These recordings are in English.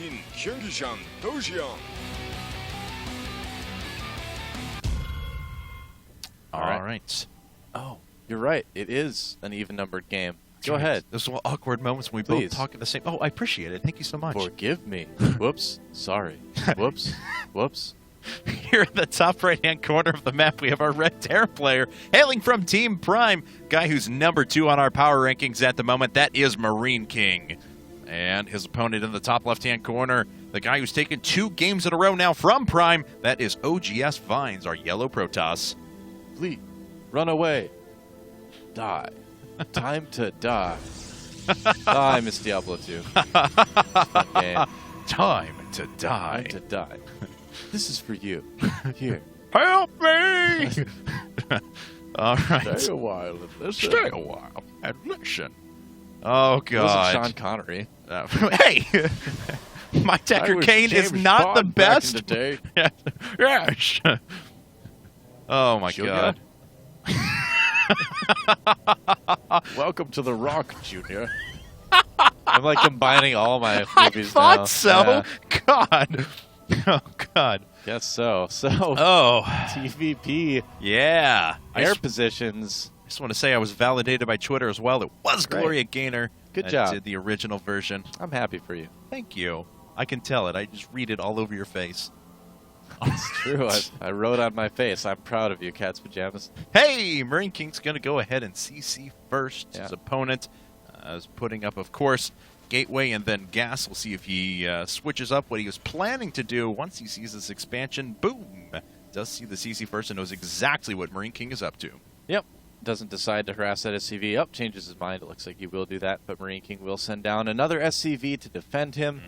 팀 경기장 도시형. All right. Oh, you're right. It is an even-numbered game. Go ahead. Those are awkward moments when we Please. both talk at the same... Oh, I appreciate it. Thank you so much. Forgive me. Whoops. Sorry. Whoops. Whoops. Here in the top right-hand corner of the map, we have our Red Terror player, hailing from Team Prime, guy who's number 2 on our power rankings at the moment. That is Marine King. And his opponent in the top left-hand corner, the guy who's taken 2 games in a row now from Prime, that is oGs.VINES, our yellow Protoss. Flee. Run away. Die. Time to die. I miss Diablo 2. Fun game. Time to die. Time to die. This is for you. Here. Help me! All right. Stay a while and listen. Stay a while and listen. Oh, God. It wasn't Sean Connery. Hey! My Decker Kane is not the best. Back in the day. Yes. Oh, my God. Welcome to the Rock, Junior. I'm like combining all my movies I thought now. so. Yeah. God. Oh, God. Guess so. So, Oh. TVP Yeah. air positions. I just want to say I was validated by Twitter as well. It was Great. Gloria Gaynor. Good that job. did the original version. I'm happy for you. Thank you. I can tell it. I just read it all over your face. It's true. I wrote on my face. I'm proud of you, Cat's Pajamas. Hey, Marine King's going to go ahead and CC first. Yeah. His opponent is putting up, of course, Gateway and then Gas. We'll see if he switches up what he was planning to do once he sees this expansion. Boom! Does see the CC first and knows exactly what Marine King is up to. Yep. Doesn't decide to harass that SCV. Up, changes his mind. It looks like he will do that, but Marine King will send down another SCV to defend him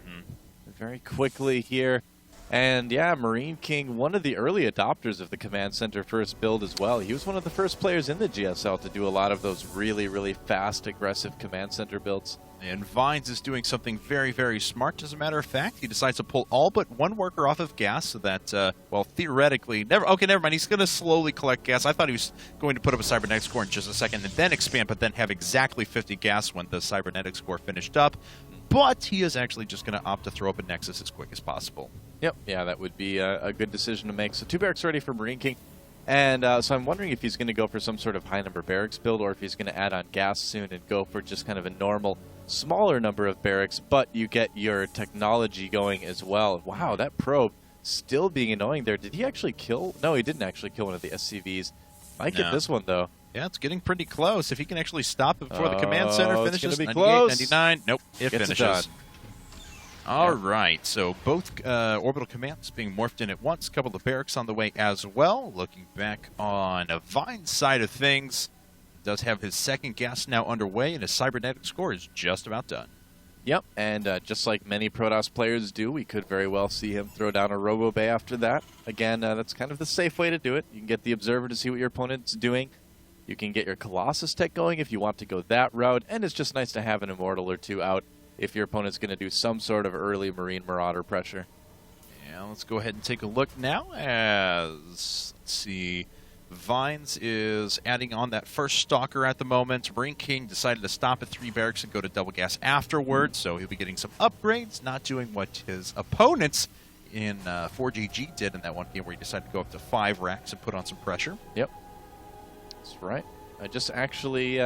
very quickly here. And yeah, Marine King, one of the early adopters of the Command Center first build as well. He was one of the first players in the GSL to do a lot of those really, really fast, aggressive Command Center builds. And Vines is doing something very, very smart. As a matter of fact, he decides to pull all but one worker off of Gas so that, well, theoretically... never mind. He's going to slowly collect Gas. I thought he was going to put up a Cybernetics Core in just a second and then expand, but then have exactly 50 Gas when the Cybernetics Core finished up. But he is actually just going to opt to throw up a Nexus as quick as possible. Yep. Yeah, that would be a good decision to make. So 2 barracks ready for Marine King. And so I'm wondering if he's going to go for some sort of high-number barracks build or if he's going to add on Gas soon and go for just kind of a normal, smaller number of barracks, but you get your technology going as well. Wow, that probe still being annoying there. Did he actually kill? No, he didn't actually kill one of the SCVs. Might get this one, though. Yeah, it's getting pretty close. If he can actually stop it before the Command Center finishes. It's gonna be 98, close. 99. Nope, it Gets finishes. it done. All right, so both orbital commands being morphed in at once. A couple of barracks on the way as well. Looking back on a Vine side of things, does have his second gas now underway, and his cybernetic score is just about done. Yep, and just like many Protoss players do, we could very well see him throw down a Robo Bay after that. Again, that's kind of the safe way to do it. You can get the Observer to see what your opponent's doing. You can get your Colossus tech going if you want to go that route, and it's just nice to have an Immortal or 2 out if your opponent's going to do some sort of early Marine Marauder pressure. Yeah, let's go ahead and take a look now as, let's see, Vines is adding on that first Stalker at the moment. Marine King decided to stop at 3 barracks and go to double gas afterwards, so he'll be getting some upgrades, not doing what his opponents in 4GG did in that one game where he decided to go up to 5 racks and put on some pressure. Yep. That's right. I just actually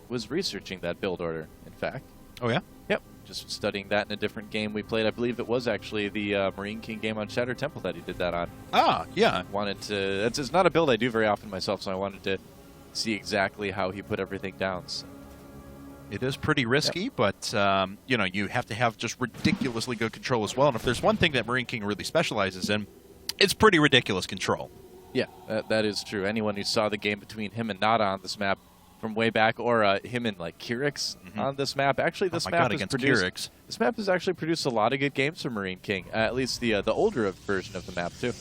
was researching that build order, in fact. Oh, yeah? Yep. Just studying that in a different game we played. I believe it was actually the Marine King game on Shattered Temple that he did that on. Ah, yeah. Wanted to... It's not a build I do very often myself, so I wanted to see exactly how he put everything down. So. It is pretty risky, but, you know, you have to have just ridiculously good control as well. And if there's one thing that Marine King really specializes in, it's pretty ridiculous control. Yeah, that is true. Anyone who saw the game between him and Nada on this map from way back, or him and like Kyrix on this map. Actually, this map has produced. Kyrix. This map has actually produced a lot of good games for Marine King. At least the older version of the map too.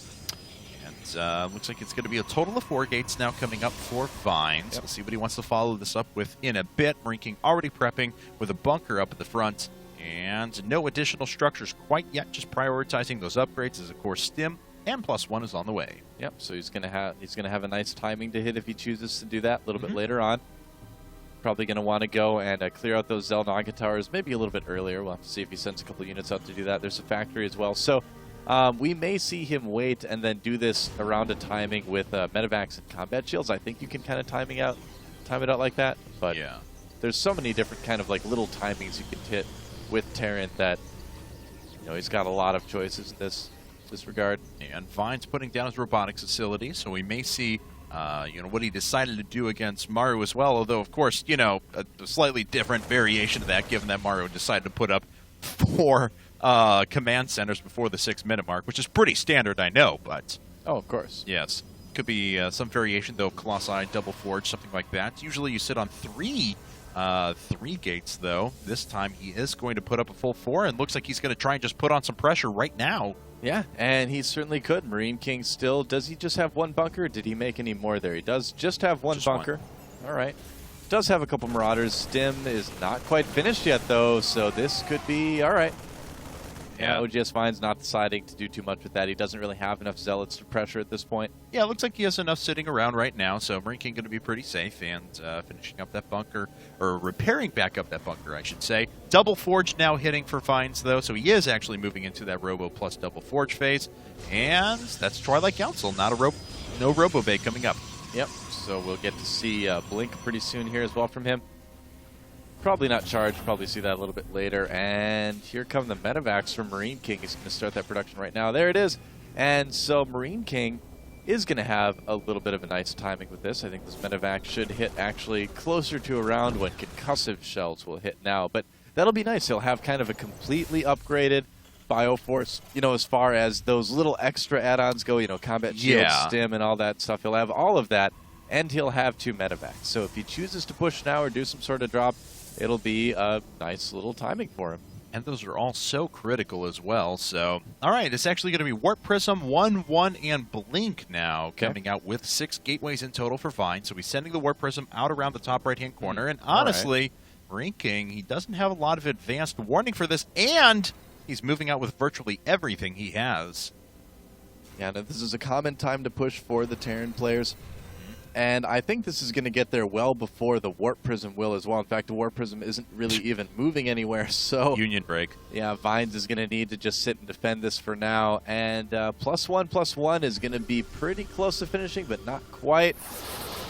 And looks like it's going to be a total of 4 gates now coming up for Vines. Yep. We'll see what he wants to follow this up with in a bit. Marine King already prepping with a bunker up at the front, and no additional structures quite yet. Just prioritizing those upgrades as, of course, Stim and +1 is on the way. Yep. So he's gonna have a nice timing to hit if he chooses to do that a little bit later on. probably going to want to go and clear out those Xel'Naga towers maybe a little bit earlier. We'll have to see if he sends a couple units out to do that. There's a factory as well. So we may see him wait and then do this around a timing with medevacs and combat shields. I think you can kind of time it out like that. But Yeah. there's so many different kind of like little timings you can hit with Terran that, you know, he's got a lot of choices in this regard. And Vines putting down his robotics facility, so we may see you know, what he decided to do against Maru as well, although, of course, you know, a slightly different variation of that, given that Maru decided to put up 4 command centers before the 6-minute mark, which is pretty standard, I know, but... Oh, of course. Yes. Could be some variation, though, Colossi, Double Forge, something like that. Usually you sit on 3 gates, though. This time he is going to put up a full 4, and looks like he's going to try and just put on some pressure right now. Yeah, and he certainly could. Marine King still, does he just have 1 bunker? Did he make any more there? He does just have 1 bunker. All right. Does have a couple Marauders. Stim is not quite finished yet, though, so this could be all right. Yeah, oGs.VINES not deciding to do too much with that. He doesn't really have enough Zealots to pressure at this point. Yeah, it looks like he has enough sitting around right now, so MarineKing going to be pretty safe and finishing up that bunker, or repairing back up that bunker, I should say. Double Forge now hitting for Vines, though, so he is actually moving into that Robo plus Double Forge phase. And that's Twilight Council, not a no Robo Bay coming up. Yep, so we'll get to see Blink pretty soon here as well from him. Probably not charged, probably see that a little bit later. And here come the medevacs from MarineKing. He's going to start that production right now. There it is. And so MarineKing is going to have a little bit of a nice timing with this. I think this medevac should hit actually closer to around when concussive shells will hit now. But that'll be nice. He'll have kind of a completely upgraded Bioforce, you know, as far as those little extra add-ons go, you know, combat shield, stim, and all that stuff. He'll have all of that, and he'll have 2 medevacs. So if he chooses to push now or do some sort of drop, it'll be a nice little timing for him. And those are all so critical as well. So, all right, it's actually going to be Warp Prism, 1-1, and Blink now, coming out with 6 gateways in total for Vine. So he's sending the Warp Prism out around the top right-hand corner. And honestly, MarineKing, he doesn't have a lot of advanced warning for this, and he's moving out with virtually everything he has. Yeah, no, this is a common time to push for the Terran players. And I think this is going to get there well before the Warp Prism will as well. In fact, the Warp Prism isn't really even moving anywhere, so... Union break. Yeah, Vines is going to need to just sit and defend this for now. And +1/+1 is going to be pretty close to finishing, but not quite.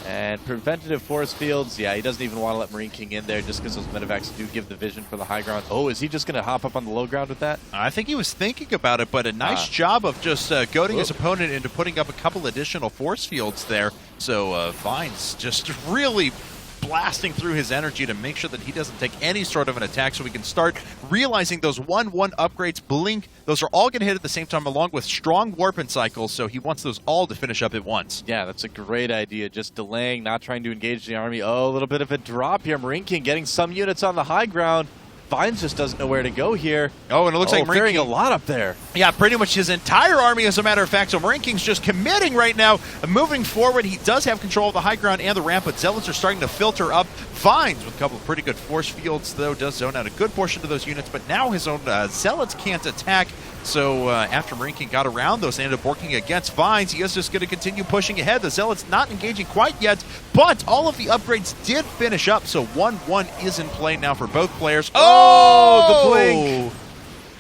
And preventative force fields, yeah, he doesn't even want to let MarineKing in there just because those medevacs do give the vision for the high ground. Oh, is he just going to hop up on the low ground with that? I think he was thinking about it, but a nice job of just goading his opponent into putting up a couple additional force fields there. So Vines just really blasting through his energy to make sure that he doesn't take any sort of an attack, so we can start realizing those 1-1 upgrades, Blink, those are all going to hit at the same time along with strong warping cycles, so he wants those all to finish up at once. Yeah, that's a great idea, just delaying, not trying to engage the army. Oh, a little bit of a drop here. MarineKing getting some units on the high ground. Vines just doesn't know where to go here. Oh, and it looks like carrying a lot up there. Yeah, pretty much his entire army, as a matter of fact. So MarineKing's just committing right now, moving forward. He does have control of the high ground and the ramp, but Zealots are starting to filter up. Vines, with a couple of pretty good force fields, though, does zone out a good portion of those units, but now his own Zealots can't attack. So after MarineKing got around those, they ended up working against Vines. He is just going to continue pushing ahead. The Zealots not engaging quite yet, but all of the upgrades did finish up, so 1-1 is in play now for both players. Oh, the blink!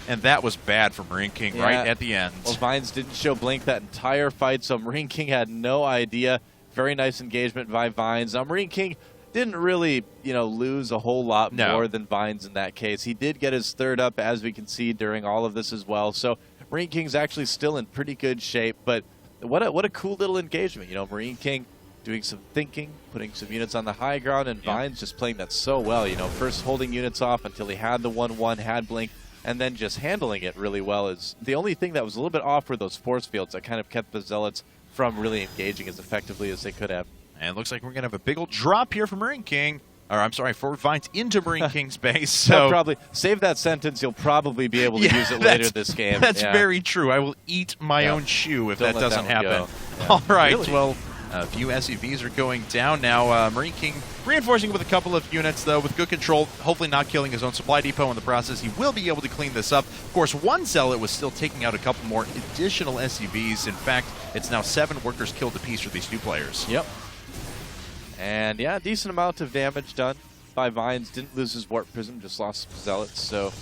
And that was bad for MarineKing right at the end. Well, Vines didn't show blink that entire fight, so MarineKing had no idea. Very nice engagement by Vines. Now, MarineKing didn't really, you know, lose a whole lot more than Vines in that case. He did get his 3rd up, as we can see, during all of this as well. So MarineKing's actually still in pretty good shape, but what a cool little engagement. You know, MarineKing doing some thinking, putting some units on the high ground, and Vines just playing that so well. You know, first holding units off until he had the 1-1, had blink, and then just handling it really well. Is the only thing that was a little bit off were those force fields that kind of kept the Zealots from really engaging as effectively as they could have. And it looks like we're going to have a big old drop here for MarineKing. Or, I'm sorry, for Vines into MarineKing's base. So probably save that sentence. You'll probably be able to use it later this game. That's very true. I will eat my own shoe if that doesn't happen. Yeah. All right, well, a few SUVs are going down now. MarineKing reinforcing with a couple of units, though, with good control, hopefully not killing his own supply depot in the process. He will be able to clean this up. Of course, one Zealot was still taking out a couple more additional SUVs. In fact, it's now 7 workers killed apiece for these 2 players. Yep. And yeah, decent amount of damage done by Vines. Didn't lose his Warp Prism, just lost some Zealots. So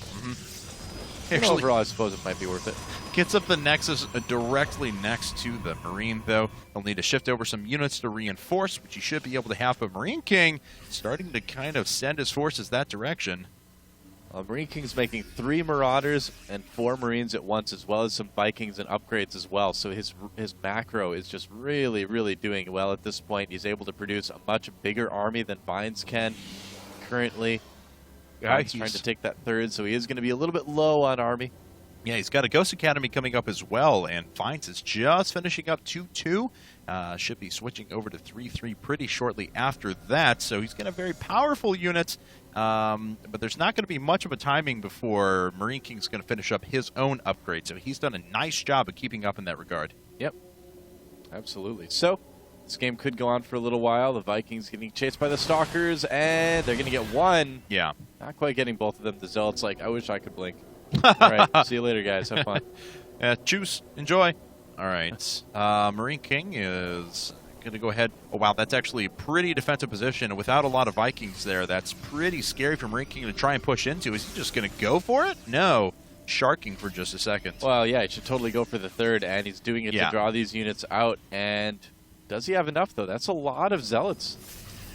Actually, overall, I suppose it might be worth it. gets up the Nexus directly next to the Marine, though. He'll need to shift over some units to reinforce, which he should be able to have. But Marine King starting to kind of send his forces that direction. Marine King's making 3 Marauders and 4 Marines at once, as well as some Vikings and upgrades as well. So his macro is just really, really doing well at this point. He's able to produce a much bigger army than Vines can currently. Yeah, he's trying to take that third, so he is going to be a little bit low on army. Yeah, he's got a Ghost Academy coming up as well, and Vines is just finishing up 2-2. Should be switching over to 3-3 pretty shortly after that, so he's got a very powerful unit, but there's not going to be much of a timing before Marine King's going to finish up his own upgrade, so he's done a nice job of keeping up in that regard. Yep, absolutely. So this game could go on for a little while. The Vikings getting chased by the Stalkers, and they're going to get one. Yeah. Not quite getting both of them. The Zealots like, I wish I could blink. All right, see you later, guys. Have fun. Choose. Enjoy. All right. Marine King is going to go ahead. Oh, wow. That's actually a pretty defensive position. Without a lot of Vikings there, that's pretty scary for Marine King to try and push into. Is he just going to go for it? No. Sharking for just a second. Well, yeah, he should totally go for the third, and he's doing it to draw these units out. And does he have enough, though? That's a lot of Zealots.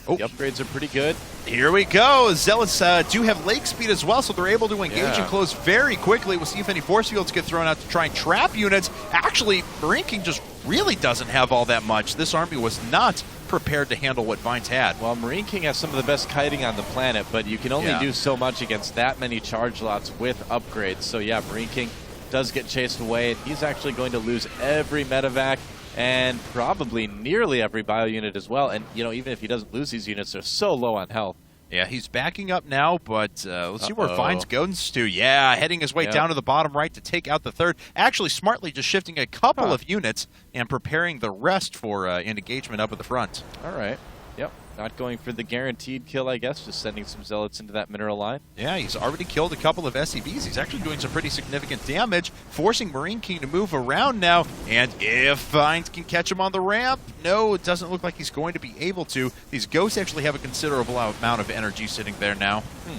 Oh. The upgrades are pretty good. Here we go. Zealots do have lake speed as well, so they're able to engage and close very quickly. We'll see if any force fields get thrown out to try and trap units. Actually, Marine King just really doesn't have all that much. This army was not prepared to handle what Vines had. Well, Marine King has some of the best kiting on the planet, but you can only do so much against that many charge lots with upgrades. So yeah, Marine King does get chased away, and he's actually going to lose every medevac and probably nearly every bio unit as well. And, you know, even if he doesn't lose these units, they're so low on health. Yeah, he's backing up now, but let's see where Vines goes to. Yeah, heading his way down to the bottom right to take out the third. Actually, smartly just shifting a couple of units and preparing the rest for an engagement up at the front. All right. Yep. Not going for the guaranteed kill, I guess, just sending some Zealots into that mineral line. Yeah, he's already killed a couple of SCVs. He's actually doing some pretty significant damage, forcing Marine King to move around now. And if Vines can catch him on the ramp, no, it doesn't look like he's going to be able to. These ghosts actually have a considerable amount of energy sitting there now. Well,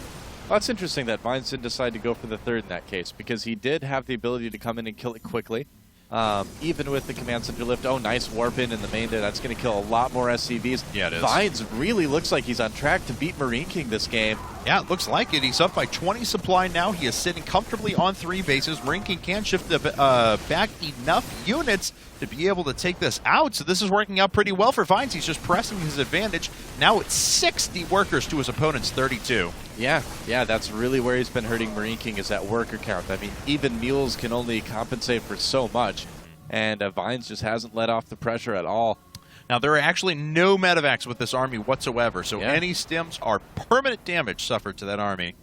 that's interesting that Vines didn't decide to go for the third in that case, because he did have the ability to come in and kill it quickly. Even with the command center lift. Oh, nice warp in the main there. That's going to kill a lot more SCVs. Yeah, it is. Vines really looks like he's on track to beat Marine King this game. Yeah, it looks like it. He's up by 20 supply now. He is sitting comfortably on 3 bases. Marine King can shift back enough units to be able to take this out. So this is working out pretty well for Vines. He's just pressing his advantage. Now it's 60 workers to his opponent's 32. Yeah, that's really where he's been hurting Marine King, is that worker count. I mean, even mules can only compensate for so much, and Vines just hasn't let off the pressure at all. Now, there are actually no medevacs with this army whatsoever, so any stims are permanent damage suffered to that army.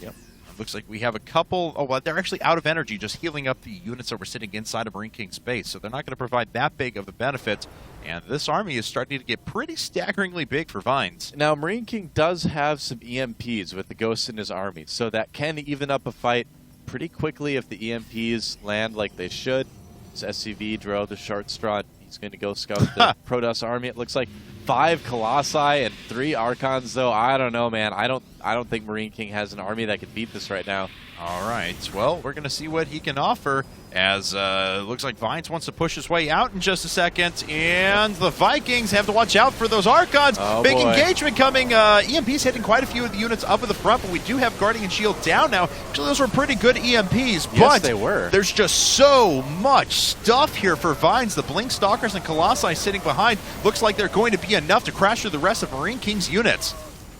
Yep. Looks like we have a couple. Oh, well, they're actually out of energy, just healing up the units that were sitting inside of Marine King's base, so they're not going to provide that big of a benefit. And this army is starting to get pretty staggeringly big for Vines. Now, Marine King does have some EMPs with the ghosts in his army, so that can even up a fight pretty quickly if the EMPs land like they should. This SCV, Dro, the short straw, he's going to go scout the Protoss army. It looks like 5 Colossi and 3 Archons, though. I don't know, man. I don't think Marine King has an army that can beat this right now. All right. Well, we're going to see what he can offer, as it looks like Vines wants to push his way out in just a second, and the Vikings have to watch out for those Archons. Big engagement coming. EMP's hitting quite a few of the units up at the front, but we do have Guardian Shield down now. Actually, those were pretty good EMPs, but they were. There's just so much stuff here for Vines. The Blink Stalkers and Colossi sitting behind. Looks like they're going to be enough to crash through the rest of Marine King's units.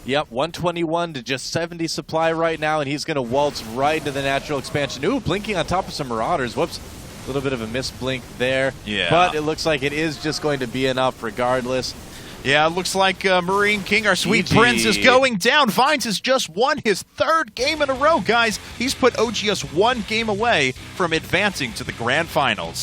Yep, 121 to just 70 supply right now, and he's going to waltz right into the natural expansion. Ooh, blinking on top of some Marauders. Whoops. A little bit of a misblink there. Yeah. But it looks like it is just going to be enough regardless. Yeah, it looks like Marine King, our sweet prince, is going down. Vines has just won his 3rd game in a row, guys. He's put OGS 1 game away from advancing to the grand finals.